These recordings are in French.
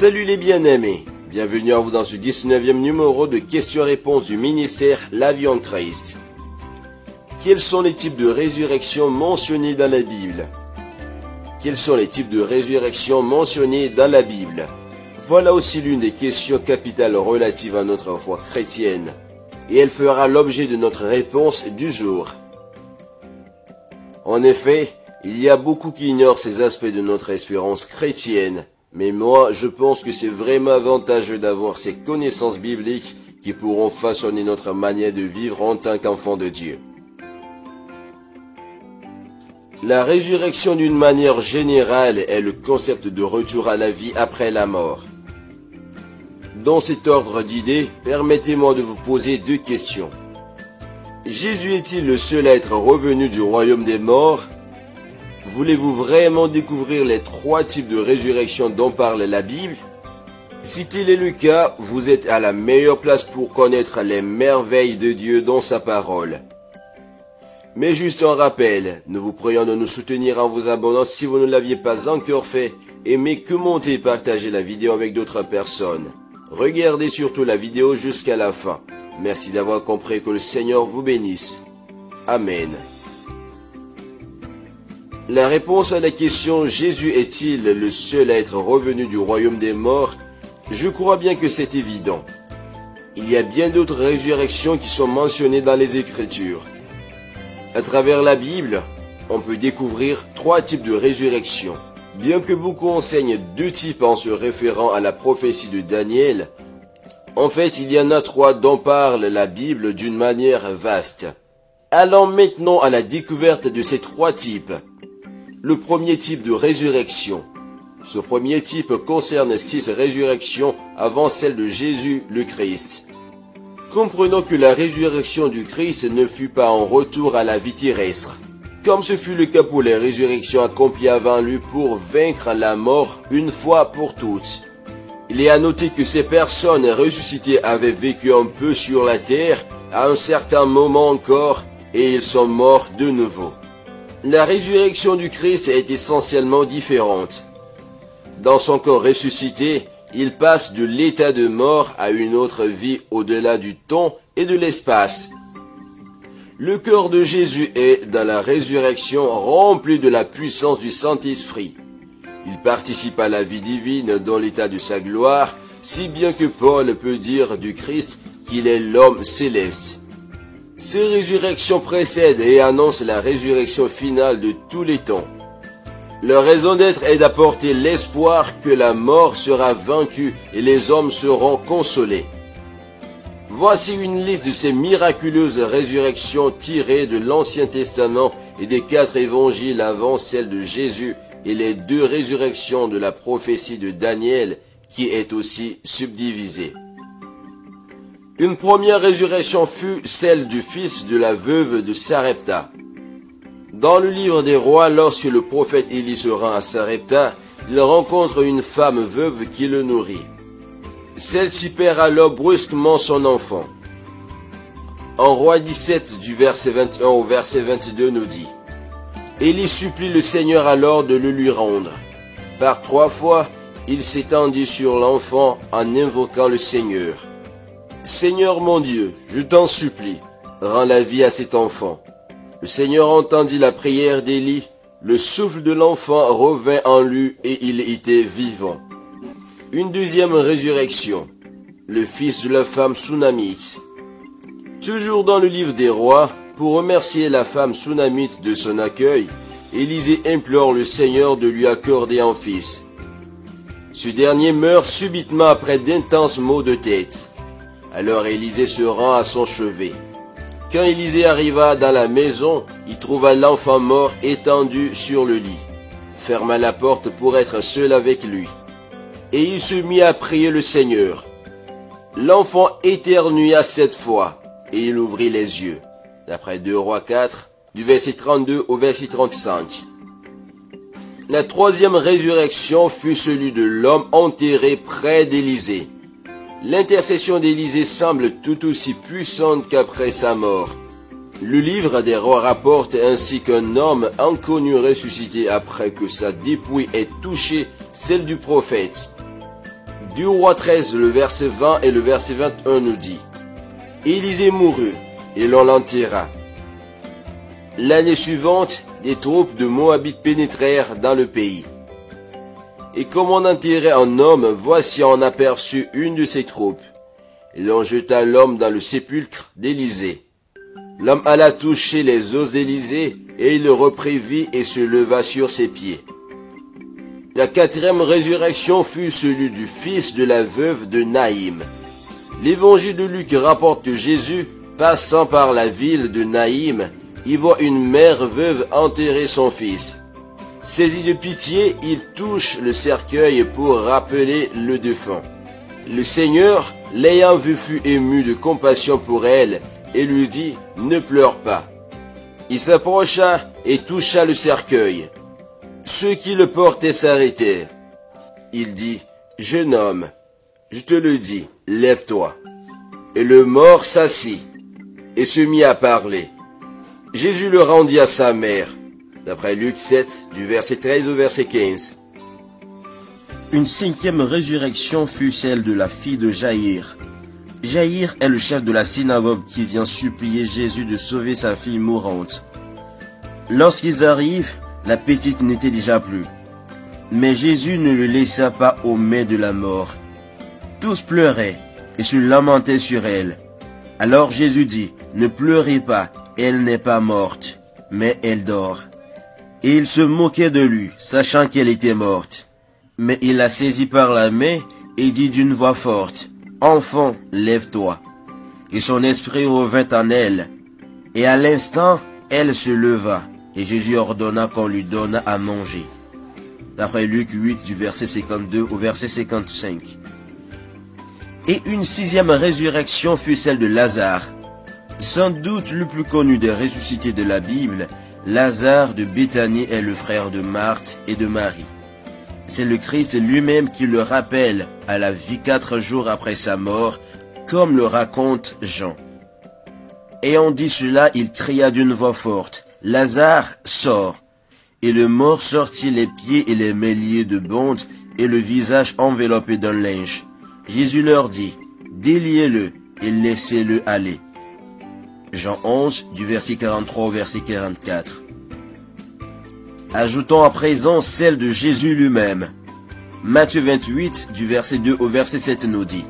Salut les bien-aimés, bienvenue à vous dans ce 19e numéro de questions-réponses du ministère La Vie en Christ. Quels sont les types de résurrection mentionnés dans la Bible? Quels sont les types de résurrection mentionnés dans la Bible? Voilà aussi l'une des questions capitales relatives à notre foi chrétienne, et elle fera l'objet de notre réponse du jour. En effet, il y a beaucoup qui ignorent ces aspects de notre espérance chrétienne, mais moi, je pense que c'est vraiment avantageux d'avoir ces connaissances bibliques qui pourront façonner notre manière de vivre en tant qu'enfant de Dieu. La résurrection d'une manière générale est le concept de retour à la vie après la mort. Dans cet ordre d'idées, permettez-moi de vous poser deux questions. Jésus est-il le seul à être revenu du royaume des morts? Voulez-vous vraiment découvrir les trois types de résurrection dont parle la Bible? Si tel est le cas, vous êtes à la meilleure place pour connaître les merveilles de Dieu dans sa parole. Mais juste un rappel, nous vous prions de nous soutenir en vous abonnant si vous ne l'aviez pas encore fait. Aimez, commentez et partagez la vidéo avec d'autres personnes. Regardez surtout la vidéo jusqu'à la fin. Merci d'avoir compris, que le Seigneur vous bénisse. Amen. La réponse à la question « Jésus est-il le seul à être revenu du royaume des morts ?» Je crois bien que c'est évident. Il y a bien d'autres résurrections qui sont mentionnées dans les Écritures. À travers la Bible, on peut découvrir trois types de résurrection. Bien que beaucoup enseignent deux types en se référant à la prophétie de Daniel, en fait, il y en a trois dont parle la Bible d'une manière vaste. Allons maintenant à la découverte de ces trois types. Le premier type de résurrection. Ce premier type concerne 6 résurrections avant celle de Jésus le Christ. Comprenons que la résurrection du Christ ne fut pas un retour à la vie terrestre, comme ce fut le cas pour les résurrections accomplies avant lui pour vaincre la mort une fois pour toutes. Il est à noter que ces personnes ressuscitées avaient vécu un peu sur la terre à un certain moment encore et ils sont morts de nouveau. La résurrection du Christ est essentiellement différente. Dans son corps ressuscité, il passe de l'état de mort à une autre vie au-delà du temps et de l'espace. Le corps de Jésus est, dans la résurrection, rempli de la puissance du Saint-Esprit. Il participe à la vie divine dans l'état de sa gloire, si bien que Paul peut dire du Christ qu'il est l'homme céleste. Ces résurrections précèdent et annoncent la résurrection finale de tous les temps. Leur raison d'être est d'apporter l'espoir que la mort sera vaincue et les hommes seront consolés. Voici une liste de ces miraculeuses résurrections tirées de l'Ancien Testament et des 4 évangiles avant celle de Jésus et les 2 résurrections de la prophétie de Daniel qui est aussi subdivisée. Une première résurrection fut celle du fils de la veuve de Sarepta. Dans le livre des rois, lorsque le prophète Élie se rend à Sarepta, il rencontre une femme veuve qui le nourrit. Celle-ci perd alors brusquement son enfant. En Roi 17, du verset 21 au verset 22 nous dit: Élie supplie le Seigneur alors de le lui rendre. Par 3 fois, il s'étendit sur l'enfant en invoquant le Seigneur. Seigneur mon Dieu, je t'en supplie, rends la vie à cet enfant. Le Seigneur entendit la prière d'Élie, le souffle de l'enfant revint en lui et il était vivant. Une deuxième résurrection, le fils de la femme Sunamite. Toujours dans le livre des rois, pour remercier la femme Sunamite de son accueil, Élisée implore le Seigneur de lui accorder un fils. Ce dernier meurt subitement après d'intenses maux de tête. Alors Élisée se rend à son chevet. Quand Élisée arriva dans la maison, il trouva l'enfant mort étendu sur le lit, ferma la porte pour être seul avec lui. Et il se mit à prier le Seigneur. L'enfant éternua 7 fois, et il ouvrit les yeux. D'après 2 Rois 4, du verset 32 au verset 35. La troisième résurrection fut celui de l'homme enterré près d'Élisée. L'intercession d'Élisée semble tout aussi puissante qu'après sa mort. Le livre des rois rapporte ainsi qu'un homme inconnu ressuscité après que sa dépouille ait touché celle du prophète. 2 Rois 13, le verset 20 et le verset 21 nous dit: Élisée mourut, et l'on l'enterra. L'année suivante, des troupes de Moabites pénétrèrent dans le pays. Et comme on enterrait un homme, voici on aperçut une de ces troupes. Et l'on jeta l'homme dans le sépulcre d'Élisée. L'homme alla toucher les os d'Élisée, et il reprit vie et se leva sur ses pieds. La 4e résurrection fut celui du fils de la veuve de Naïm. L'évangile de Luc rapporte que Jésus, passant par la ville de Naïm, y voit une mère veuve enterrer son fils. Saisi de pitié, il touche le cercueil pour rappeler le défunt. Le Seigneur, l'ayant vu, fut ému de compassion pour elle et lui dit: Ne pleure pas. Il s'approcha et toucha le cercueil. Ceux qui le portaient s'arrêtèrent. Il dit: Jeune homme, je te le dis, lève-toi. Et le mort s'assit et se mit à parler. Jésus le rendit à sa mère, d'après Luc 7, du verset 13 au verset 15. Une 5e résurrection fut celle de la fille de Jaïr. Jaïr est le chef de la synagogue qui vient supplier Jésus de sauver sa fille mourante. Lorsqu'ils arrivent, la petite n'était déjà plus. Mais Jésus ne le laissa pas aux mains de la mort. Tous pleuraient et se lamentaient sur elle. Alors Jésus dit: Ne pleurez pas, elle n'est pas morte, mais elle dort. Et il se moquait de lui, sachant qu'elle était morte. Mais il la saisit par la main et dit d'une voix forte: Enfant, lève-toi. Et son esprit revint en elle. Et à l'instant, elle se leva, et Jésus ordonna qu'on lui donnât à manger. D'après Luc 8, du verset 52 au verset 55. Et une 6e résurrection fut celle de Lazare. Sans doute le plus connu des ressuscités de la Bible, Lazare de Béthanie est le frère de Marthe et de Marie. C'est le Christ lui-même qui le rappelle à la vie 4 jours après sa mort, comme le raconte Jean. Ayant dit cela, il cria d'une voix forte: Lazare, sors. Et le mort sortit, les pieds et les mains liés de bandes et le visage enveloppé d'un linge. Jésus leur dit: Déliez-le et laissez-le aller. Jean 11, du verset 43 au verset 44. Ajoutons à présent celle de Jésus lui-même. Matthieu 28, du verset 2 au verset 7 nous dit: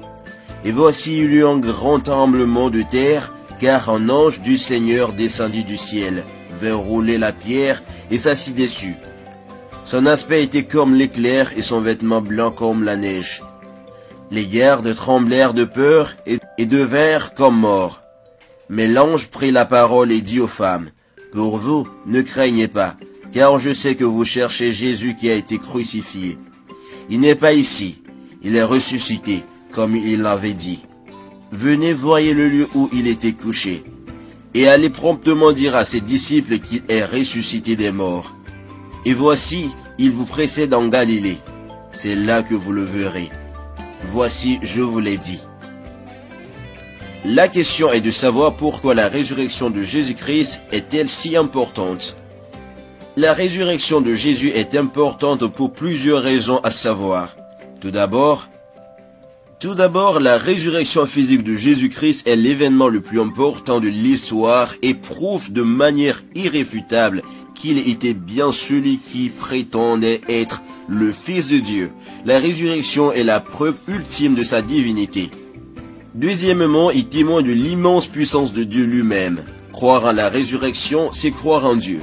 Et voici il y eut un grand tremblement de terre, car un ange du Seigneur descendit du ciel, vint rouler la pierre et s'assit dessus. Son aspect était comme l'éclair et son vêtement blanc comme la neige. Les gardes tremblèrent de peur et devinrent comme morts. Mais l'ange prit la parole et dit aux femmes: Pour vous, ne craignez pas, car je sais que vous cherchez Jésus qui a été crucifié. Il n'est pas ici, il est ressuscité, comme il l'avait dit. Venez, voyez le lieu où il était couché, et allez promptement dire à ses disciples qu'il est ressuscité des morts. Et voici, il vous précède en Galilée. C'est là que vous le verrez. Voici, je vous l'ai dit. La question est de savoir pourquoi la résurrection de Jésus-Christ est-elle si importante. La résurrection de Jésus est importante pour plusieurs raisons à savoir. Tout d'abord, la résurrection physique de Jésus-Christ est l'événement le plus important de l'histoire et prouve de manière irréfutable qu'il était bien celui qui prétendait être le Fils de Dieu. La résurrection est la preuve ultime de sa divinité. Deuxièmement, il témoigne de l'immense puissance de Dieu lui-même. Croire en la résurrection, c'est croire en Dieu.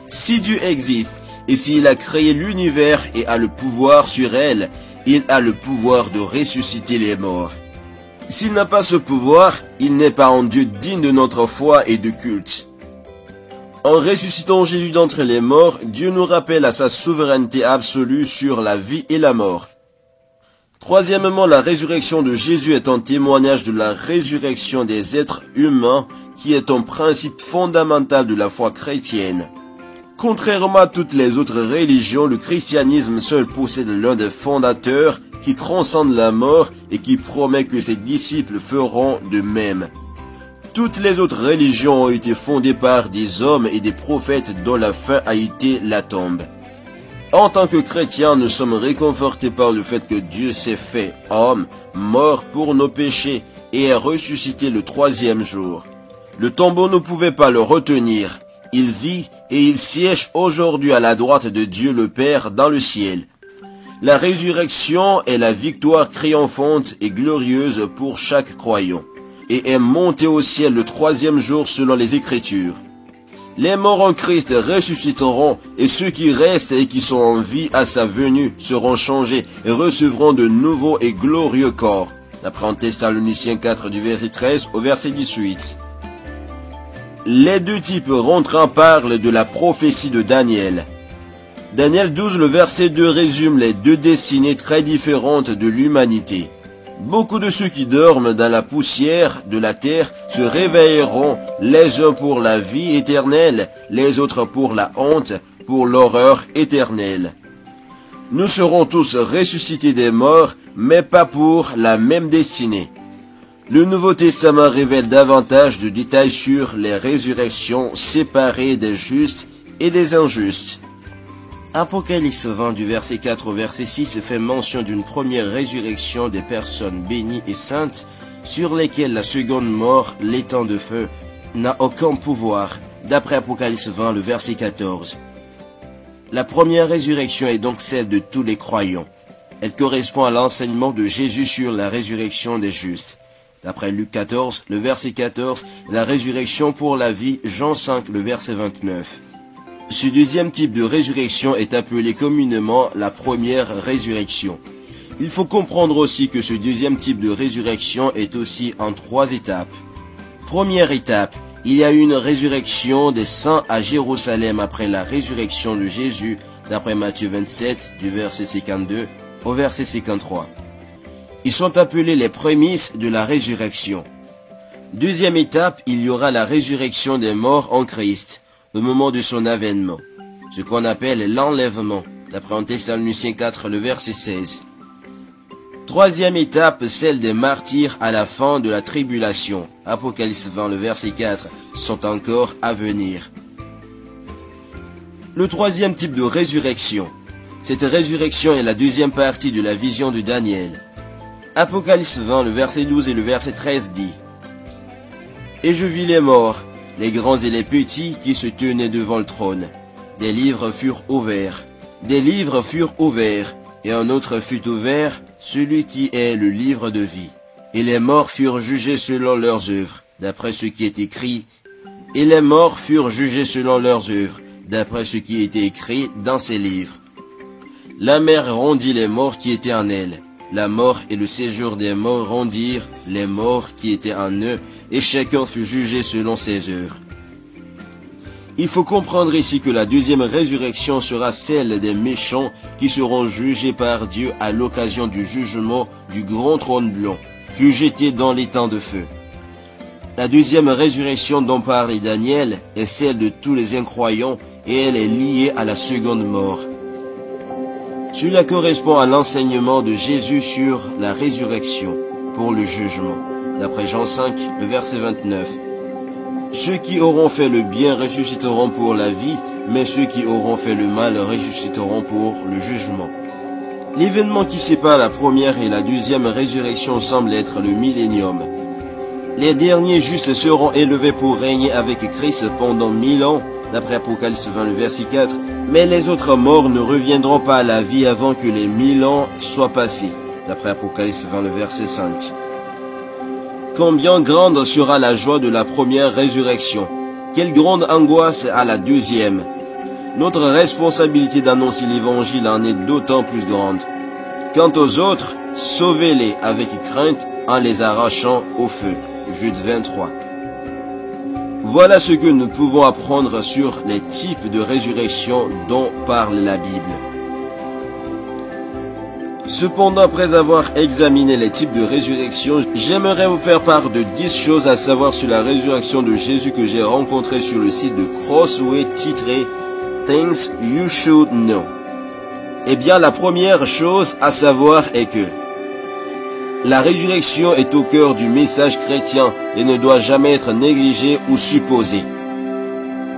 Si Dieu existe, et s'il a créé l'univers et a le pouvoir sur elle, il a le pouvoir de ressusciter les morts. S'il n'a pas ce pouvoir, il n'est pas un Dieu digne de notre foi et de culte. En ressuscitant Jésus d'entre les morts, Dieu nous rappelle à sa souveraineté absolue sur la vie et la mort. Troisièmement, la résurrection de Jésus est un témoignage de la résurrection des êtres humains qui est un principe fondamental de la foi chrétienne. Contrairement à toutes les autres religions, le christianisme seul possède l'un des fondateurs qui transcende la mort et qui promet que ses disciples feront de même. Toutes les autres religions ont été fondées par des hommes et des prophètes dont la fin a été la tombe. En tant que chrétiens, nous sommes réconfortés par le fait que Dieu s'est fait homme, mort pour nos péchés et est ressuscité le troisième jour. Le tombeau ne pouvait pas le retenir. Il vit et il siège aujourd'hui à la droite de Dieu le Père dans le ciel. La résurrection est la victoire triomphante et glorieuse pour chaque croyant et est monté au ciel le troisième jour selon les Écritures. Les morts en Christ ressusciteront et ceux qui restent et qui sont en vie à sa venue seront changés et recevront de nouveaux et glorieux corps. D'après en Thessaloniciens 4 du verset 13 au verset 18. Les deux types rentrants parlent de la prophétie de Daniel. Daniel 12, le verset 2 résume les deux destinées très différentes de l'humanité. Beaucoup de ceux qui dorment dans la poussière de la terre se réveilleront, les uns pour la vie éternelle, les autres pour la honte, pour l'horreur éternelle. Nous serons tous ressuscités des morts, mais pas pour la même destinée. Le Nouveau Testament révèle davantage de détails sur les résurrections séparées des justes et des injustes. Apocalypse 20 du verset 4 au verset 6 fait mention d'une première résurrection des personnes bénies et saintes sur lesquelles la seconde mort, l'étang de feu, n'a aucun pouvoir, d'après Apocalypse 20 le verset 14. La première résurrection est donc celle de tous les croyants. Elle correspond à l'enseignement de Jésus sur la résurrection des justes. D'après Luc 14, le verset 14, la résurrection pour la vie, Jean 5, le verset 29. Ce deuxième type de résurrection est appelé communément la première résurrection. Il faut comprendre aussi que ce deuxième type de résurrection est aussi en 3 étapes. Première étape, il y a eu une résurrection des saints à Jérusalem après la résurrection de Jésus, d'après Matthieu 27, du verset 52 au verset 53. Ils sont appelés les prémices de la résurrection. Deuxième étape, il y aura la résurrection des morts en Christ, au moment de son avènement, ce qu'on appelle l'enlèvement, d'après en Thessaloniciens 4, le verset 16. Troisième étape, celle des martyrs à la fin de la tribulation, Apocalypse 20, le verset 4, sont encore à venir. Le troisième type de résurrection. Cette résurrection est la deuxième partie de la vision de Daniel. Apocalypse 20, le verset 12 et le verset 13 dit « Et je vis les morts, les grands et les petits qui se tenaient devant le trône. Des livres furent ouverts. Des livres furent ouverts, et un autre fut ouvert, celui qui est le livre de vie. Et les morts furent jugés selon leurs œuvres, d'après ce qui est écrit. Et les morts furent jugés selon leurs œuvres, d'après ce qui était écrit dans ces livres. La mer rendit les morts qui étaient en elle. La mort et le séjour des morts rendirent les morts qui étaient en eux, et chacun fut jugé selon ses œuvres. Il faut comprendre ici que la deuxième résurrection sera celle des méchants qui seront jugés par Dieu à l'occasion du jugement du grand trône blanc, puis jetés dans l'étang de feu. La deuxième résurrection dont parle Daniel est celle de tous les incroyants et elle est liée à la seconde mort. Cela correspond à l'enseignement de Jésus sur la résurrection pour le jugement, d'après Jean 5, le verset 29. Ceux qui auront fait le bien ressusciteront pour la vie, mais ceux qui auront fait le mal ressusciteront pour le jugement. L'événement qui sépare la première et la deuxième résurrection semble être le millénium. Les derniers justes seront élevés pour régner avec Christ pendant 1000 ans, d'après Apocalypse 20, le verset 4, mais les autres morts ne reviendront pas à la vie avant que les 1000 ans soient passés, d'après Apocalypse 20, le verset 5. Combien grande sera la joie de la première résurrection? Quelle grande angoisse à la deuxième? Notre responsabilité d'annoncer l'évangile en est d'autant plus grande. Quant aux autres, sauvez-les avec crainte en les arrachant au feu. Jude 23. Voilà ce que nous pouvons apprendre sur les types de résurrection dont parle la Bible. Cependant, après avoir examiné les types de résurrection, j'aimerais vous faire part de 10 choses à savoir sur la résurrection de Jésus que j'ai rencontré sur le site de Crossway titré Things You Should Know. Eh bien, la première chose à savoir est que la résurrection est au cœur du message chrétien et ne doit jamais être négligée ou supposée.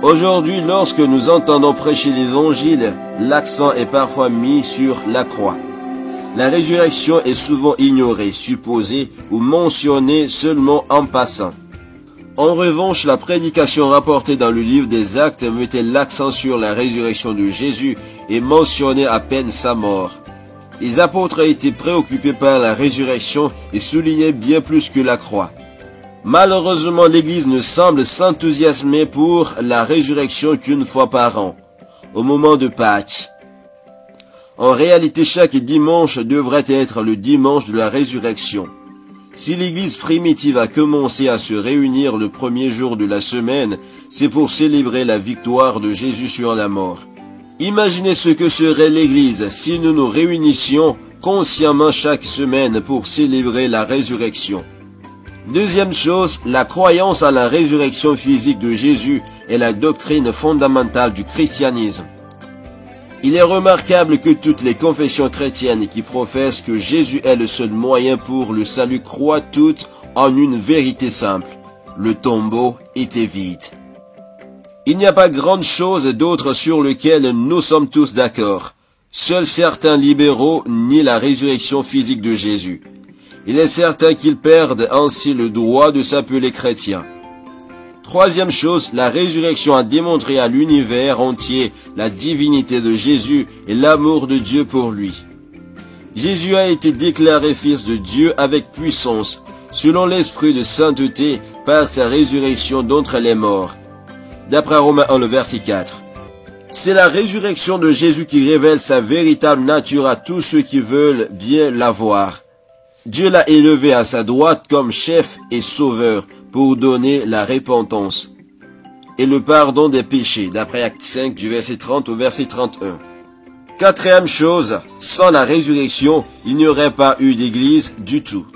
Aujourd'hui, lorsque nous entendons prêcher l'Évangile, l'accent est parfois mis sur la croix. La résurrection est souvent ignorée, supposée ou mentionnée seulement en passant. En revanche, la prédication rapportée dans le livre des Actes mettait l'accent sur la résurrection de Jésus et mentionnait à peine sa mort. Les apôtres étaient préoccupés par la résurrection et soulignaient bien plus que la croix. Malheureusement, l'Église ne semble s'enthousiasmer pour la résurrection qu'une fois par an, au moment de Pâques. En réalité, chaque dimanche devrait être le dimanche de la résurrection. Si l'Église primitive a commencé à se réunir le premier jour de la semaine, c'est pour célébrer la victoire de Jésus sur la mort. Imaginez ce que serait l'Église si nous nous réunissions consciemment chaque semaine pour célébrer la résurrection. Deuxième chose, la croyance à la résurrection physique de Jésus est la doctrine fondamentale du christianisme. Il est remarquable que toutes les confessions chrétiennes qui professent que Jésus est le seul moyen pour le salut croient toutes en une vérité simple. Le tombeau était vide. Il n'y a pas grande chose d'autre sur lequel nous sommes tous d'accord. Seuls certains libéraux nient la résurrection physique de Jésus. Il est certain qu'ils perdent ainsi le droit de s'appeler chrétiens. Troisième chose, la résurrection a démontré à l'univers entier la divinité de Jésus et l'amour de Dieu pour lui. Jésus a été déclaré fils de Dieu avec puissance, selon l'esprit de sainteté, par sa résurrection d'entre les morts. D'après Romains 1, le verset 4. C'est la résurrection de Jésus qui révèle sa véritable nature à tous ceux qui veulent bien la voir. Dieu l'a élevé à sa droite comme chef et sauveur pour donner la repentance et le pardon des péchés, d'après Actes 5 du verset 30 au verset 31. Quatrième chose, sans la résurrection, il n'y aurait pas eu d'église du tout.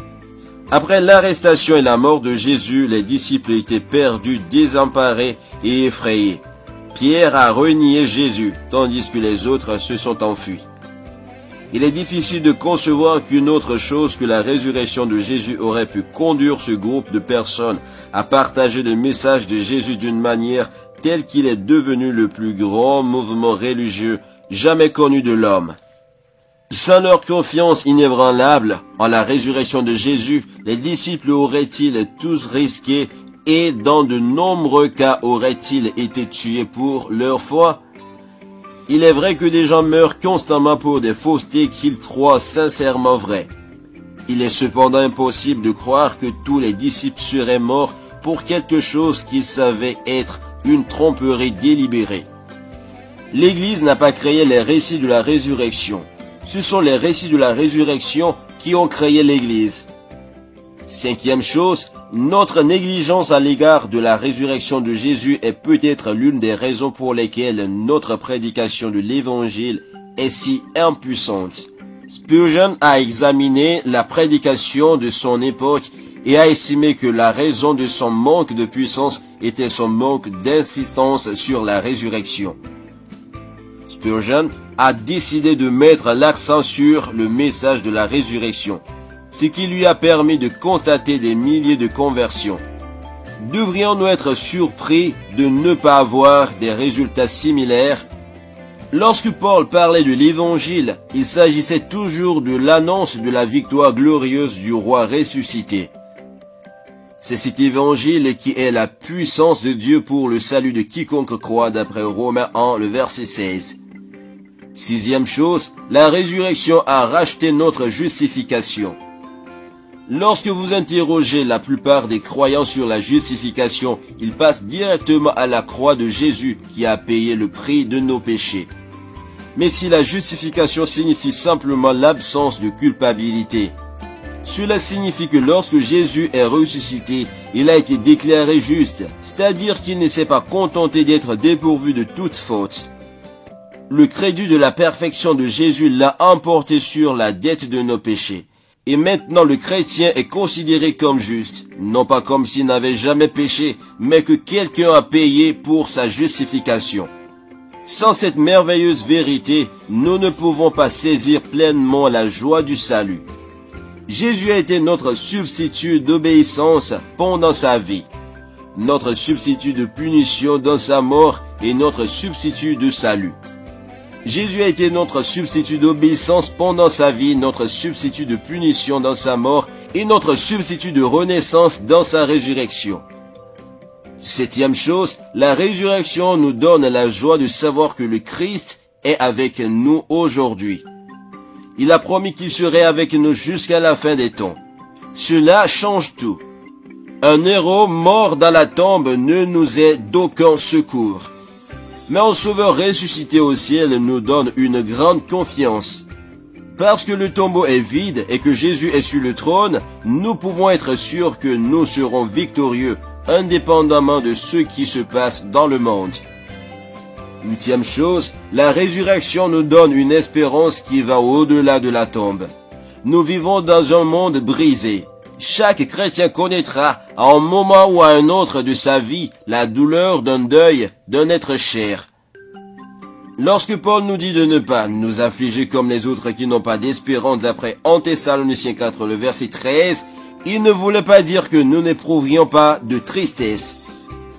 Après l'arrestation et la mort de Jésus, les disciples étaient perdus, désemparés et effrayés. Pierre a renié Jésus, tandis que les autres se sont enfuis. Il est difficile de concevoir qu'une autre chose que la résurrection de Jésus aurait pu conduire ce groupe de personnes à partager le message de Jésus d'une manière telle qu'il est devenu le plus grand mouvement religieux jamais connu de l'homme. Sans leur confiance inébranlable en la résurrection de Jésus, les disciples auraient-ils tous risqué et dans de nombreux cas auraient-ils été tués pour leur foi? Il est vrai que des gens meurent constamment pour des faussetés qu'ils croient sincèrement vraies. Il est cependant impossible de croire que tous les disciples seraient morts pour quelque chose qu'ils savaient être une tromperie délibérée. L'Église n'a pas créé les récits de la résurrection. Ce sont les récits de la résurrection qui ont créé l'Église. Cinquième chose, notre négligence à l'égard de la résurrection de Jésus est peut-être l'une des raisons pour lesquelles notre prédication de l'Évangile est si impuissante. Spurgeon a examiné la prédication de son époque et a estimé que la raison de son manque de puissance était son manque d'insistance sur la résurrection. Spurgeon a décidé de mettre l'accent sur le message de la résurrection, ce qui lui a permis de constater des milliers de conversions. Devrions-nous être surpris de ne pas avoir des résultats similaires? Lorsque Paul parlait de l'Évangile, il s'agissait toujours de l'annonce de la victoire glorieuse du roi ressuscité. C'est cet Évangile qui est la puissance de Dieu pour le salut de quiconque croit, d'après Romains 1, le verset 16. Sixième chose, la résurrection a racheté notre justification. Lorsque vous interrogez la plupart des croyants sur la justification, ils passent directement à la croix de Jésus qui a payé le prix de nos péchés. Mais si la justification signifie simplement l'absence de culpabilité, cela signifie que lorsque Jésus est ressuscité, il a été déclaré juste, c'est-à-dire qu'il ne s'est pas contenté d'être dépourvu de toute faute. Le crédit de la perfection de Jésus l'a emporté sur la dette de nos péchés. Et maintenant le chrétien est considéré comme juste, non pas comme s'il n'avait jamais péché, mais que quelqu'un a payé pour sa justification. Sans cette merveilleuse vérité, nous ne pouvons pas saisir pleinement la joie du salut. Jésus a été notre substitut d'obéissance pendant sa vie. notre substitut de punition dans sa mort et notre substitut de salut. Jésus a été notre substitut d'obéissance pendant sa vie, notre substitut de punition dans sa mort et notre substitut de renaissance dans sa résurrection. Septième chose, la résurrection nous donne la joie de savoir que le Christ est avec nous aujourd'hui. Il a promis qu'il serait avec nous jusqu'à la fin des temps. Cela change tout. Un héros mort dans la tombe ne nous est d'aucun secours. Mais un sauveur ressuscité au ciel nous donne une grande confiance. Parce que le tombeau est vide et que Jésus est sur le trône, nous pouvons être sûrs que nous serons victorieux, indépendamment de ce qui se passe dans le monde. Huitième chose, la résurrection nous donne une espérance qui va au-delà de la tombe. Nous vivons dans un monde brisé. Chaque chrétien connaîtra à un moment ou à un autre de sa vie la douleur d'un deuil d'un être cher. Lorsque Paul nous dit de ne pas nous affliger comme les autres qui n'ont pas d'espérance d'après 1 Thessaloniciens 4, le verset 13, il ne voulait pas dire que nous n'éprouvions pas de tristesse.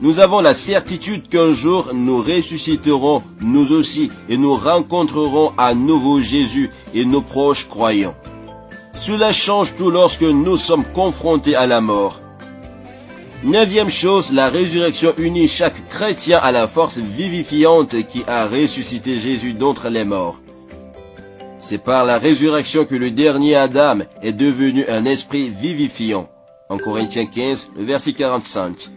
Nous avons la certitude qu'un jour nous ressusciterons nous aussi et nous rencontrerons à nouveau Jésus et nos proches croyants. Cela change tout lorsque nous sommes confrontés à la mort. Neuvième chose, la résurrection unit chaque chrétien à la force vivifiante qui a ressuscité Jésus d'entre les morts. C'est par la résurrection que le dernier Adam est devenu un esprit vivifiant. En Corinthiens 15, le verset 45.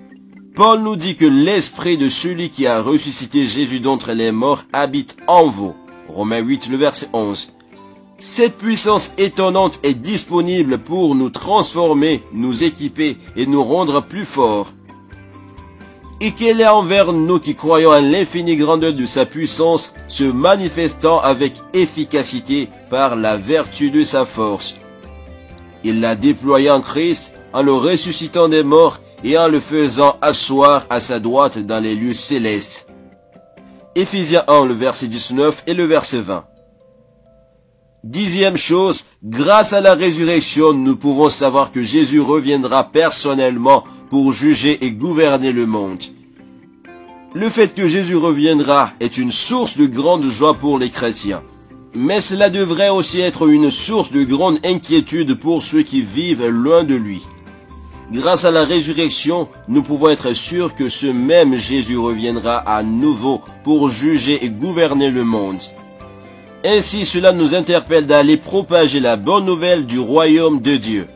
Paul nous dit que l'esprit de celui qui a ressuscité Jésus d'entre les morts habite en vous. Romains 8, le verset 11. Cette puissance étonnante est disponible pour nous transformer, nous équiper et nous rendre plus forts. Et qu'elle est envers nous qui croyons à l'infinie grandeur de sa puissance, se manifestant avec efficacité par la vertu de sa force. Il l'a déployé en Christ, en le ressuscitant des morts et en le faisant asseoir à sa droite dans les lieux célestes. Éphésiens 1, le verset 19 et le verset 20. Dixième chose, grâce à la résurrection, nous pouvons savoir que Jésus reviendra personnellement pour juger et gouverner le monde. Le fait que Jésus reviendra est une source de grande joie pour les chrétiens. Mais cela devrait aussi être une source de grande inquiétude pour ceux qui vivent loin de lui. Grâce à la résurrection, nous pouvons être sûrs que ce même Jésus reviendra à nouveau pour juger et gouverner le monde. Ainsi, cela nous interpelle d'aller propager la bonne nouvelle du royaume de Dieu.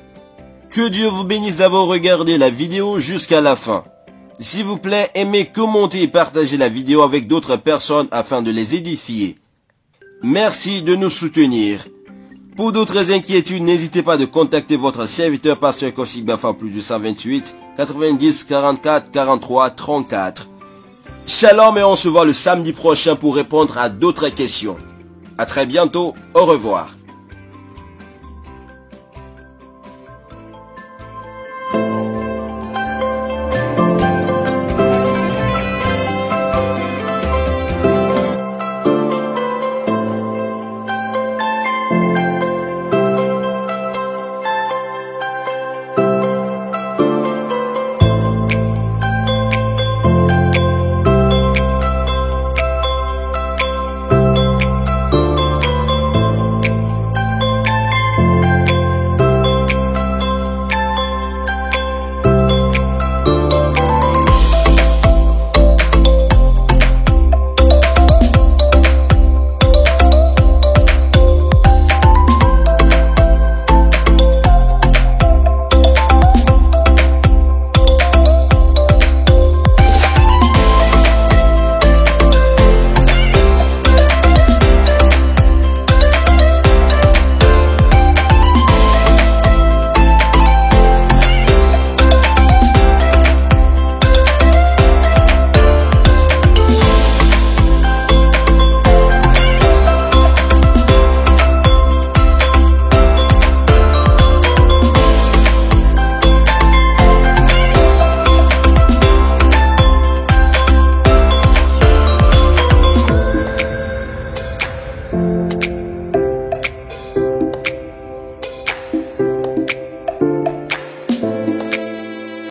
Que Dieu vous bénisse d'avoir regardé la vidéo jusqu'à la fin. S'il vous plaît, aimez, commentez et partagez la vidéo avec d'autres personnes afin de les édifier. Merci de nous soutenir. Pour d'autres inquiétudes, n'hésitez pas de contacter votre serviteur Pasteur Kosik Bafa plus de 128 90 44 43 34. Shalom et on se voit le samedi prochain pour répondre à d'autres questions. À très bientôt, au revoir.